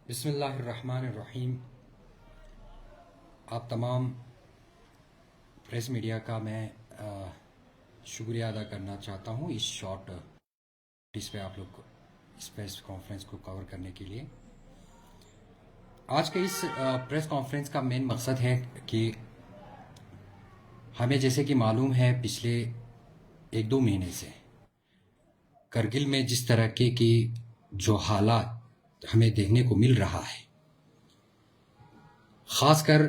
बिस्मिल्लाहिर्रहमानिर्रहीम। आप तमाम प्रेस मीडिया का मैं शुक्रिया अदा करना चाहता हूँ इस शॉर्ट नोटिस पे आप लोग को इस प्रेस कॉन्फ्रेंस को कवर करने के लिए। आज के इस प्रेस कॉन्फ्रेंस का मेन मकसद है कि हमें जैसे कि मालूम है पिछले 1-2 महीने से करगिल में जिस तरह की जो हालात हमें देखने को मिल रहा है, ख़ासकर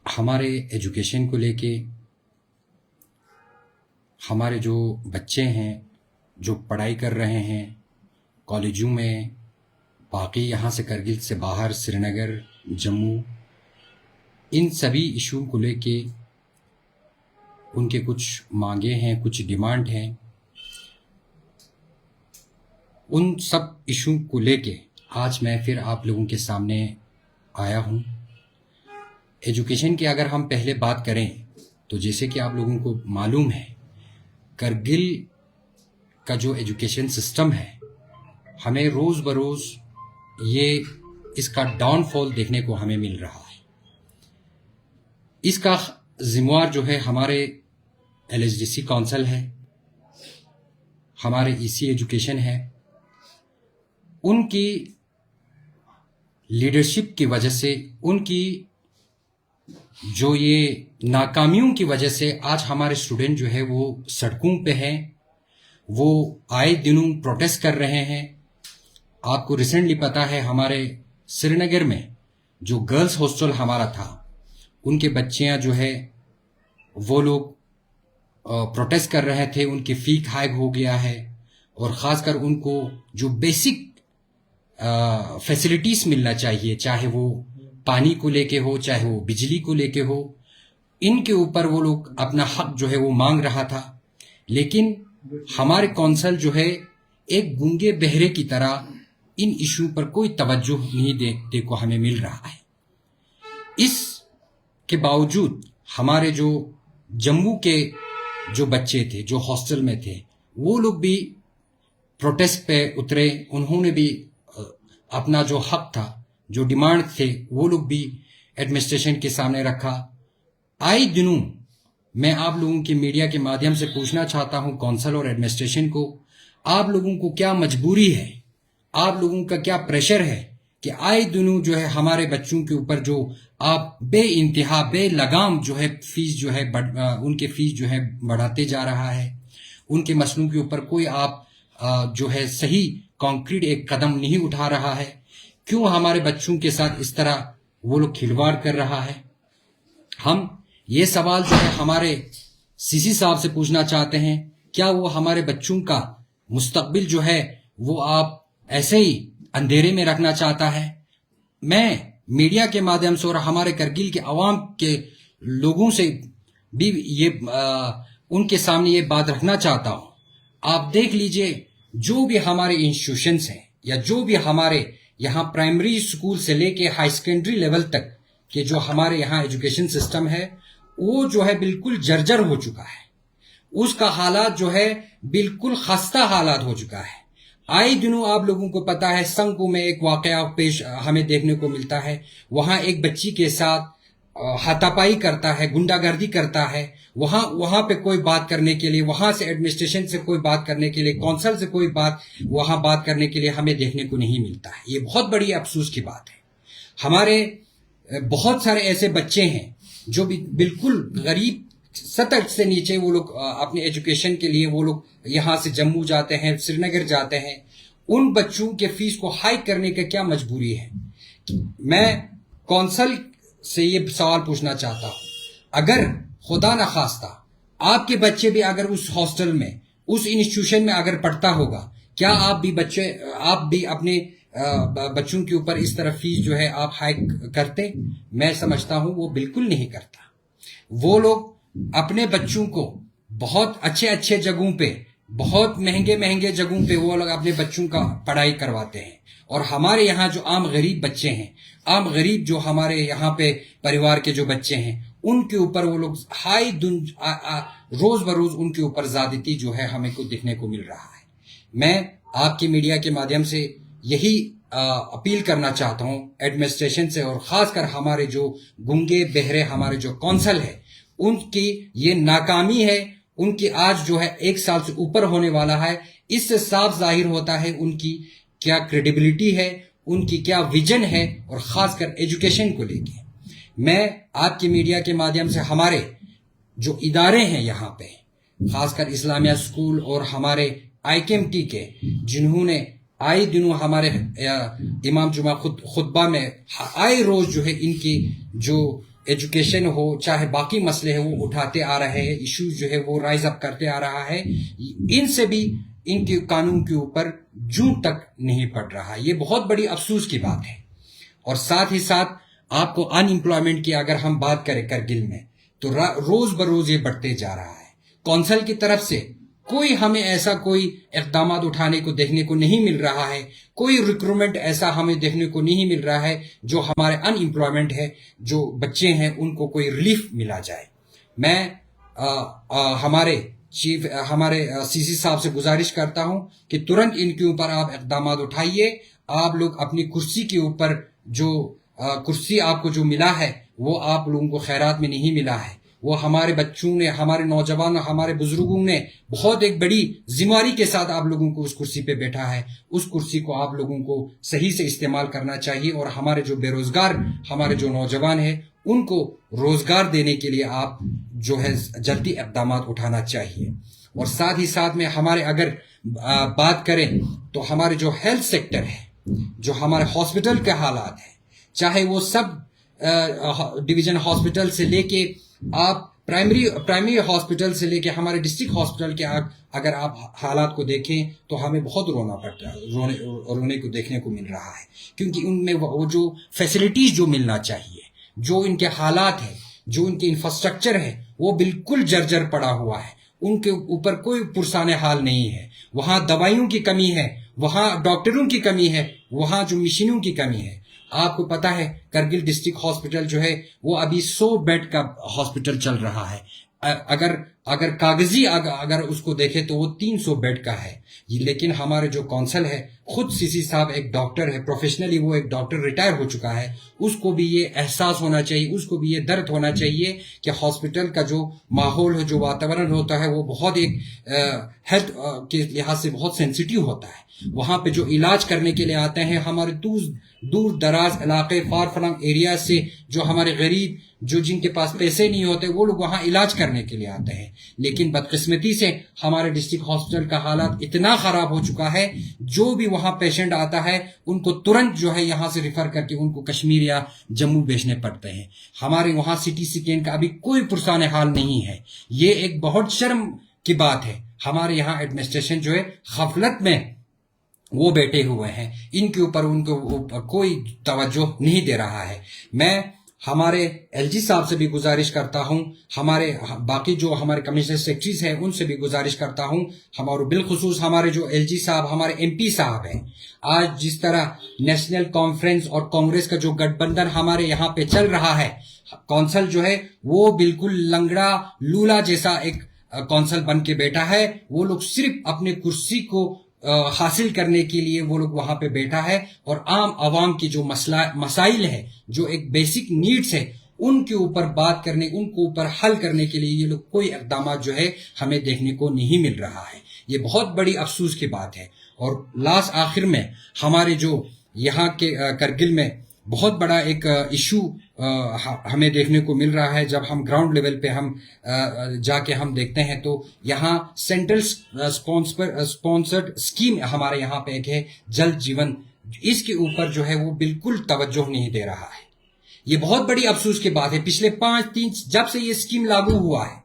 हमारे एजुकेशन को लेके, हमारे जो बच्चे हैं जो पढ़ाई कर रहे हैं कॉलेजों में, बाकी यहाँ से करगिल से बाहर श्रीनगर, जम्मू, इन सभी इशू को लेके उनके कुछ मांगे हैं, कुछ डिमांड हैं। उन सब इशू को लेके आज मैं फिर आप लोगों के सामने आया हूँ। एजुकेशन की अगर हम पहले बात करें तो जैसे कि आप लोगों को मालूम है, करगिल का जो एजुकेशन सिस्टम है, हमें रोज़ बरोज़ ये इसका डाउनफॉल देखने को हमें मिल रहा है। इसका जिम्मेवार जो है हमारे LHDC काउंसिल है, हमारे EC एजुकेशन है। उनकी लीडरशिप की वजह से, उनकी जो ये नाकामियों की वजह से आज हमारे स्टूडेंट जो है वो सड़कों पे हैं, वो आए दिनों प्रोटेस्ट कर रहे हैं। आपको रिसेंटली पता है हमारे श्रीनगर में जो गर्ल्स हॉस्टल हमारा था, उनके बच्चियां जो है वो लोग प्रोटेस्ट कर रहे थे। उनकी फ़ी हाइक हो गया है और ख़ासकर उनको जो बेसिक फैसिलिटीज़ मिलना चाहिए, चाहे वो पानी को लेके हो, चाहे वो बिजली को लेके हो, इनके ऊपर वो लोग अपना हक जो है वो मांग रहा था। लेकिन हमारे कौंसल जो है एक गूंगे बहरे की तरह इन इशू पर कोई तवज्जो नहीं देखने को हमें मिल रहा है। इसके बावजूद हमारे जो जम्मू के जो बच्चे थे जो हॉस्टल में थे, वो लोग भी प्रोटेस्ट पे उतरे। उन्होंने भी अपना जो हक था, जो डिमांड थे, वो लोग भी एडमिनिस्ट्रेशन के सामने रखा। आए दिनों मैं आप लोगों की मीडिया के माध्यम से पूछना चाहता हूं काउंसिल और एडमिनिस्ट्रेशन को, आप लोगों को क्या मजबूरी है, आप लोगों का क्या प्रेशर है कि आए दिनों जो है हमारे बच्चों के ऊपर जो आप बेइंतहा बेलगाम जो है फीस जो है उनके फीस जो है बढ़ाते जा रहा है। उनके मसलों के ऊपर कोई आप जो है सही कॉन्क्रीट एक कदम नहीं उठा रहा है। क्यों हमारे बच्चों के साथ इस तरह वो लोग खिलवाड़ कर रहा है? हम ये सवाल जो है हमारे CC साहब से पूछना चाहते हैं। क्या वो हमारे बच्चों का मुस्तकबिल जो है वो आप ऐसे ही अंधेरे में रखना चाहता है? मैं मीडिया के माध्यम से और हमारे करगिल के अवाम के लोगों से भी ये उनके सामने ये बात रखना चाहता हूँ। आप देख लीजिए, जो भी हमारे इंस्टीट्यूशंस हैं या जो भी हमारे यहाँ प्राइमरी स्कूल से लेके हाई सेकेंडरी लेवल तक के जो हमारे यहाँ एजुकेशन सिस्टम है, वो जो है बिल्कुल जर्जर हो चुका है। उसका हालात जो है बिल्कुल खस्ता हालात हो चुका है। आए दिनों आप लोगों को पता है संकू में एक वाकया पेश हमें देखने को मिलता है। वहां एक बच्ची के साथ हाथापाई करता है, गुंडागर्दी करता है। वहां पे कोई बात करने के लिए, वहां से एडमिनिस्ट्रेशन से कोई बात करने के लिए, काउंसिल से कोई वहां बात करने के लिए हमें देखने को नहीं मिलता है। ये बहुत बड़ी अफसोस की बात है। हमारे बहुत सारे ऐसे बच्चे हैं जो भी बिल्कुल गरीब सतह से नीचे, वो लोग अपने एजुकेशन के लिए वो लोग यहाँ से जम्मू जाते हैं, श्रीनगर जाते हैं। उन बच्चों के फीस को हाइक करने का क्या मजबूरी है? मैं काउंसिल से ये सवाल पूछना चाहता हूं, अगर खुदा न खास्ता आपके बच्चे भी अगर उस हॉस्टल में, उस इंस्टीट्यूशन में अगर पढ़ता होगा, क्या आप भी अपने बच्चों के ऊपर इस तरह फीस जो है आप हाइक करते? मैं समझता हूं वो बिल्कुल नहीं करता। वो लोग अपने बच्चों को बहुत अच्छे अच्छे जगहों पे, बहुत महंगे महंगे जगहों पे वो लोग अपने बच्चों का पढ़ाई करवाते हैं। और हमारे यहाँ जो आम गरीब बच्चे हैं, आम गरीब जो हमारे यहाँ पे परिवार के जो बच्चे हैं, उनके ऊपर वो लोग रोज बरोज उनके ऊपर ज्यादती जो है हमें को देखने को मिल रहा है। मैं आपकी मीडिया के माध्यम से यही अपील करना चाहता हूं एडमिनिस्ट्रेशन से, और खासकर हमारे जो गूंगे बहरे हमारे जो कौंसल है उनकी ये नाकामी है। उनकी आज जो है 1 साल से ऊपर होने वाला है। इससे साफ जाहिर होता है उनकी क्या क्रेडिबिलिटी है, उनकी क्या विजन है, और खासकर एजुकेशन को लेके मैं आपकी मीडिया के माध्यम से हमारे जो इदारे हैं यहाँ पे, खासकर इस्लामिया स्कूल और हमारे IKMT के, जिन्होंने आए दिनों हमारे इमाम जुमा खुतबा में आए रोज जो है इनकी जो एजुकेशन हो चाहे बाकी मसले हैं वो उठाते आ रहे हैं, इश्यूज जो है वो राइज अप करते आ रहा है। इनसे भी इनके कानून के ऊपर जूं तक नहीं पड़ रहा। ये बहुत बड़ी अफसोस की बात है। और साथ ही साथ आपको अनएम्प्लॉयमेंट की अगर हम बात करें करगिल में, तो रोज बरोज ये बढ़ते जा रहा है। कौंसल की तरफ से कोई हमें ऐसा कोई इक़दाम उठाने को देखने को नहीं मिल रहा है, कोई रिक्रूटमेंट ऐसा हमें देखने को नहीं मिल रहा है जो हमारे अनएम्प्लॉयमेंट है जो बच्चे हैं उनको कोई रिलीफ मिला जाए। मैं हमारे CC साहब से गुजारिश करता हूं कि तुरंत इनके ऊपर आप इक़दाम उठाइए। आप लोग अपनी कुर्सी के ऊपर जो कुर्सी आपको जो मिला है वो आप लोगों को खैरात में नहीं मिला है, वो हमारे बच्चों ने, हमारे नौजवान, हमारे बुजुर्गों ने बहुत एक बड़ी जिम्मेदारी के साथ आप लोगों को उस कुर्सी पे बैठा है। उस कुर्सी को आप लोगों को सही से इस्तेमाल करना चाहिए, और हमारे जो बेरोजगार हमारे जो नौजवान हैं उनको रोजगार देने के लिए आप जो है जल्दी इक़दाम उठाना चाहिए। और साथ ही साथ में हमारे अगर बात करें तो हमारे जो हेल्थ सेक्टर है, जो हमारे हॉस्पिटल के हालात है, चाहे वो सब डिवीजन हॉस्पिटल से लेके आप प्राइमरी हॉस्पिटल से लेके हमारे डिस्ट्रिक्ट हॉस्पिटल के अगर आप हालात को देखें तो हमें बहुत रोना पड़ता है, रोने को देखने को मिल रहा है। क्योंकि उनमें वो जो फैसिलिटीज जो मिलना चाहिए, जो इनके हालात है, जो इनके इंफ्रास्ट्रक्चर है, वो बिल्कुल जर्जर पड़ा हुआ है। उनके ऊपर कोई पुरसाने हाल नहीं है। वहां दवाइयों की कमी है, वहां डॉक्टरों की कमी है, वहां जो मशीनों की कमी है। आपको पता है करगिल डिस्ट्रिक्ट हॉस्पिटल जो है वो अभी 100 बेड का हॉस्पिटल चल रहा है। अगर कागजी अगर उसको देखें तो वो 300 बेड का है। लेकिन हमारे जो कौंसल है, खुद CC साहब एक डॉक्टर है, प्रोफेशनली वो एक डॉक्टर रिटायर हो चुका है, उसको भी ये एहसास होना चाहिए, उसको भी ये दर्द होना चाहिए कि हॉस्पिटल का जो माहौल है, जो वातावरण होता है, वो बहुत एक हेल्थ के लिहाज से बहुत सेंसिटिव होता है। वहां पे जो इलाज करने के लिए आते हैं हमारे दूर दराज इलाके, फार फ्लंग एरिया से, जो हमारे गरीब, जो जिनके पास पैसे नहीं होते, वो लोग वहां इलाज करने के लिए आते हैं। लेकिन बदकिस्मती से हमारे डिस्ट्रिक्ट हॉस्पिटल का हालात इतना खराब हो चुका है, जो भी वहां पेशेंट आता है उनको तुरंत जो है यहां से रिफर करके उनको कश्मीर या जम्मू भेजने पड़ते हैं। हमारे वहां CT स्कैन का अभी कोई पुरसाने हाल नहीं है। ये एक बहुत शर्म की बात है। हमारे यहाँ एडमिनिस्ट्रेशन जो है गफलत में वो बैठे हुए हैं, इनके ऊपर उनको कोई तवज्जो नहीं दे रहा है। मैं हमारे LG साहब से भी गुजारिश करता हूं, हमारे बाकी जो हमारे कमिश्नर सेक्रेटरीज हैं उनसे भी गुजारिश करता हूं, हमारे बिलखुसूस हमारे जो LG साहब, हमारे MP साहब हैं, आज जिस तरह नेशनल कॉन्फ्रेंस और कांग्रेस का जो गठबंधन हमारे यहाँ पे चल रहा है, कौंसल जो है वो बिल्कुल लंगड़ा लूला जैसा एक कौंसल बन के बैठा है। वो लोग सिर्फ अपने कुर्सी को हासिल करने के लिए वो लोग वहां पे बैठा है, और आम आवाम की जो मसाइल है, जो एक बेसिक नीड्स है, उनके ऊपर बात करने, उनको ऊपर हल करने के लिए ये लोग कोई इक़दाम जो है हमें देखने को नहीं मिल रहा है। ये बहुत बड़ी अफसोस की बात है। और लास्ट आखिर में हमारे जो यहाँ के करगिल में बहुत बड़ा एक इशू हमें देखने को मिल रहा है। जब हम ग्राउंड लेवल पे हम जाके हम देखते हैं तो यहाँ सेंट्रल स्पॉन्सर्ड स्कीम हमारे यहाँ पे एक है, जल जीवन, इसके ऊपर जो है वो बिल्कुल तवज्जो नहीं दे रहा है। ये बहुत बड़ी अफसोस की बात है। पिछले 5-3 जब से ये स्कीम लागू हुआ है,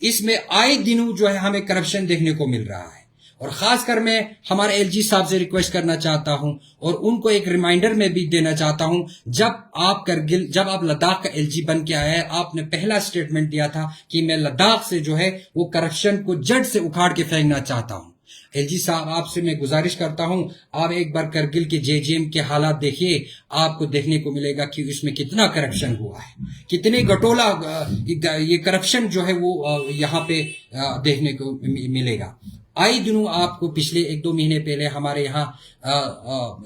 इसमें आए दिनों जो है हमें करप्शन देखने को मिल रहा है। और खासकर मैं हमारे LG साहब से रिक्वेस्ट करना चाहता हूं, और उनको एक रिमाइंडर में भी देना चाहता हूं, जब आप लद्दाख का LG बन के आए, आपने पहला स्टेटमेंट दिया था कि मैं लद्दाख से जो है वो करप्शन को जड़ से उखाड़ के फेंकना चाहता हूं। LG साहब, आपसे मैं गुजारिश करता हूं, आप एक बार करगिल के JJM के हालात देखिए, आपको देखने को मिलेगा कि इसमें कितना करप्शन हुआ है, कितने घटोला ये करप्शन जो है वो यहाँ पे देखने को मिलेगा। आए दिनों आपको पिछले 1-2 महीने पहले हमारे यहाँ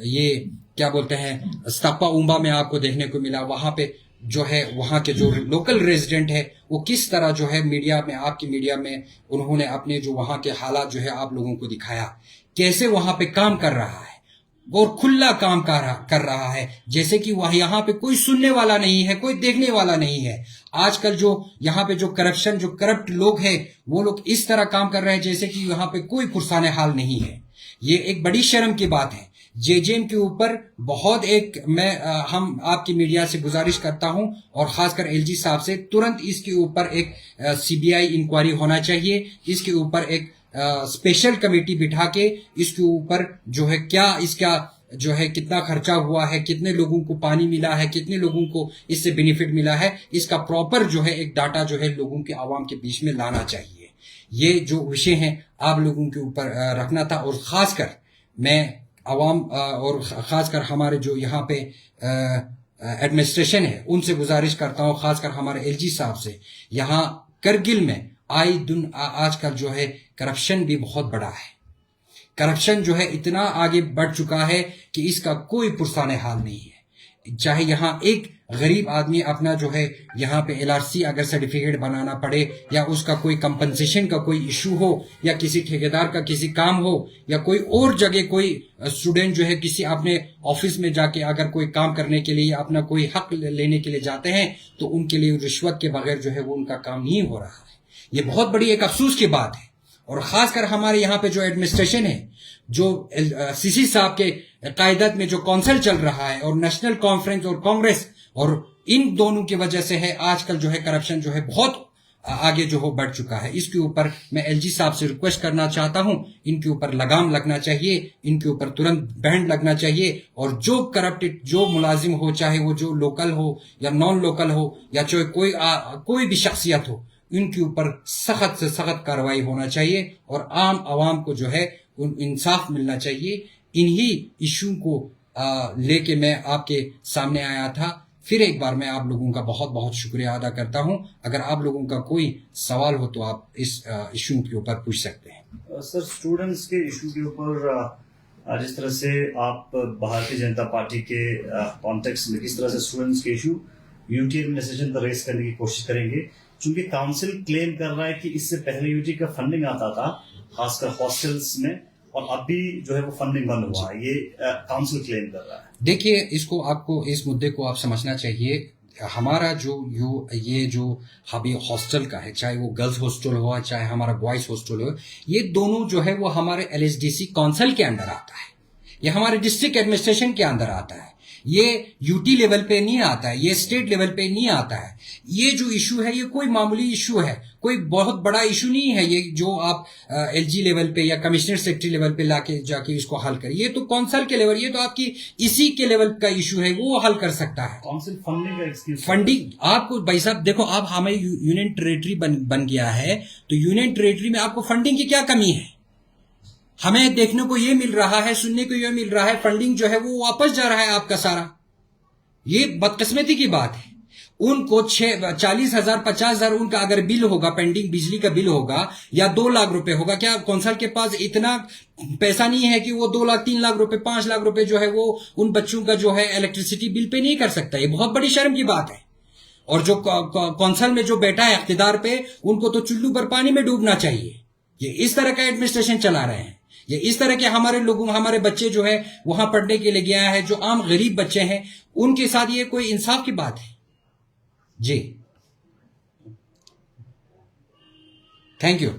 ये क्या बोलते हैं स्तापा उम्बा में आपको देखने को मिला। वहां पे जो है वहां के जो लोकल रेजिडेंट है वो किस तरह जो है मीडिया में, आपकी मीडिया में उन्होंने अपने जो वहां के हालात जो है आप लोगों को दिखाया, कैसे वहां पे काम कर रहा है और खुला काम कर रहा है, जैसे कि वह यहाँ पे कोई सुनने वाला नहीं है, कोई देखने वाला नहीं है। आजकल जो यहाँ पे जो करप्शन, जो करप्ट लोग हैं वो लोग इस तरह काम कर रहे हैं जैसे कि यहाँ पे कोई पुरसाने हाल नहीं है। ये एक बड़ी शर्म की बात है। जेजेएम के ऊपर बहुत हम आपकी मीडिया से गुजारिश करता हूं और खासकर एलजी साहब से, तुरंत इसके ऊपर एक सीबीआई इंक्वायरी होना चाहिए। इसके ऊपर एक स्पेशल कमेटी बिठा के इसके ऊपर जो है क्या इसका जो है कितना खर्चा हुआ है, कितने लोगों को पानी मिला है, कितने लोगों को इससे बेनिफिट मिला है, इसका प्रॉपर जो है एक डाटा जो है लोगों के आवाम के बीच में लाना चाहिए। ये जो विषय है आप लोगों के ऊपर रखना था और खासकर मैं आवाम और खासकर हमारे जो यहाँ पे एडमिनिस्ट्रेशन है उनसे गुजारिश करता हूँ, खासकर हमारे एलजी साहब से। यहाँ करगिल में आजकल जो है करप्शन भी बहुत बड़ा है। करप्शन जो है इतना आगे बढ़ चुका है कि इसका कोई पुरसाने हाल नहीं है। चाहे यहाँ एक गरीब आदमी अपना जो है यहाँ पे एलआरसी अगर सर्टिफिकेट बनाना पड़े, या उसका कोई कंपनसेशन का कोई इशू हो, या किसी ठेकेदार का किसी काम हो, या कोई और जगह कोई स्टूडेंट जो है किसी अपने ऑफिस में जाके अगर कोई काम करने के लिए अपना कोई हक लेने के लिए जाते हैं तो उनके लिए रिश्वत के बगैर जो है वो उनका काम नहीं हो रहा है। ये बहुत बड़ी एक अफसोस की बात है। और खासकर हमारे यहाँ पे जो एडमिनिस्ट्रेशन है, जो सीसी साहब के कायदत में जो काउंसिल चल रहा है और नेशनल कॉन्फ्रेंस और कांग्रेस, और इन दोनों की वजह से है आजकल जो है करप्शन जो है बहुत आगे जो हो बढ़ चुका है। इसके ऊपर मैं एलजी साहब से रिक्वेस्ट करना चाहता हूं, इनके ऊपर लगाम लगना चाहिए, इनके ऊपर तुरंत बैंड लगना चाहिए। और जो करप्टेड जो मुलाजिम हो, चाहे वो जो लोकल हो या नॉन लोकल हो, या चाहे कोई भी शख्सियत हो, इनके ऊपर सख्त से सख्त कार्रवाई होना चाहिए और आम आवाम को जो है इंसाफ मिलना चाहिए। इन्हीं इशू को लेके मैं आपके सामने आया था। फिर एक बार मैं आप लोगों का बहुत बहुत शुक्रिया अदा करता हूं। अगर आप लोगों का कोई सवाल हो तो आप इस इशू के ऊपर पूछ सकते हैं। सर, स्टूडेंट्स के इशू के ऊपर जिस तरह से आप भारतीय जनता पार्टी के कॉन्टेक्स्ट में किस तरह से स्टूडेंट्स के इशू यूटी एडमिनिस्ट्रेशन पर रेस करने की कोशिश करेंगे, क्योंकि काउंसिल क्लेम कर रहा है कि इससे पहले यूटी का फंडिंग आता था खासकर हॉस्टल्स में, और अभी जो है वो फंडिंग बंद हुआ है, ये काउंसिल क्लेम कर रहा है। देखिए, इसको आपको इस मुद्दे को आप समझना चाहिए। हमारा ये जो हबी हॉस्टल का है, चाहे वो गर्ल्स हॉस्टल हो चाहे हमारा बॉयज हॉस्टल हो, ये दोनों जो है वो हमारे एलएसडीसी काउंसिल के अंदर आता है, ये हमारे डिस्ट्रिक्ट एडमिनिस्ट्रेशन के अंदर आता है। ये यूटी लेवल पे नहीं आता है, ये स्टेट लेवल पे नहीं आता है। ये जो इशू है ये कोई मामूली इशू है, कोई बहुत बड़ा इशू नहीं है। ये जो आप एलजी लेवल पे या कमिश्नर सेक्रेटरी लेवल पे जाके इसको हल करें, ये तो काउंसिल के लेवल, ये तो आपकी इसी के लेवल का इशू है, वो हल कर सकता है। काउंसिल फंडिंग का एक्सक्यूज, फंडिंग आपको भाई साहब देखो, आप हमें यूनियन टेरेटरी बन गया है, तो यूनियन टेरेटरी में आपको फंडिंग की क्या कमी है? हमें देखने को ये मिल रहा है, सुनने को ये मिल रहा है, फंडिंग जो है वो वापस जा रहा है आपका सारा। ये बदकिस्मती की बात है। उनको 40,000 50,000 उनका अगर बिल होगा, पेंडिंग बिजली का बिल होगा, या 2 लाख रुपए होगा, क्या कौंसल के पास इतना पैसा नहीं है कि वो 2 लाख 3 लाख रुपए 5 लाख रुपए जो है वो उन बच्चों का जो है इलेक्ट्रिसिटी बिल पे नहीं कर सकता? ये बहुत बड़ी शर्म की बात है। और जो कौंसल में जो बैठा है इख्तिदार पे, उनको तो चुल्लू पर पानी में डूबना चाहिए। ये इस तरह का एडमिनिस्ट्रेशन चला रहे हैं। ये इस तरह के हमारे बच्चे जो है वहां पढ़ने के लिए गया है, जो आम गरीब बच्चे हैं, उनके साथ ये कोई इंसाफ की बात है? जी, थैंक यू।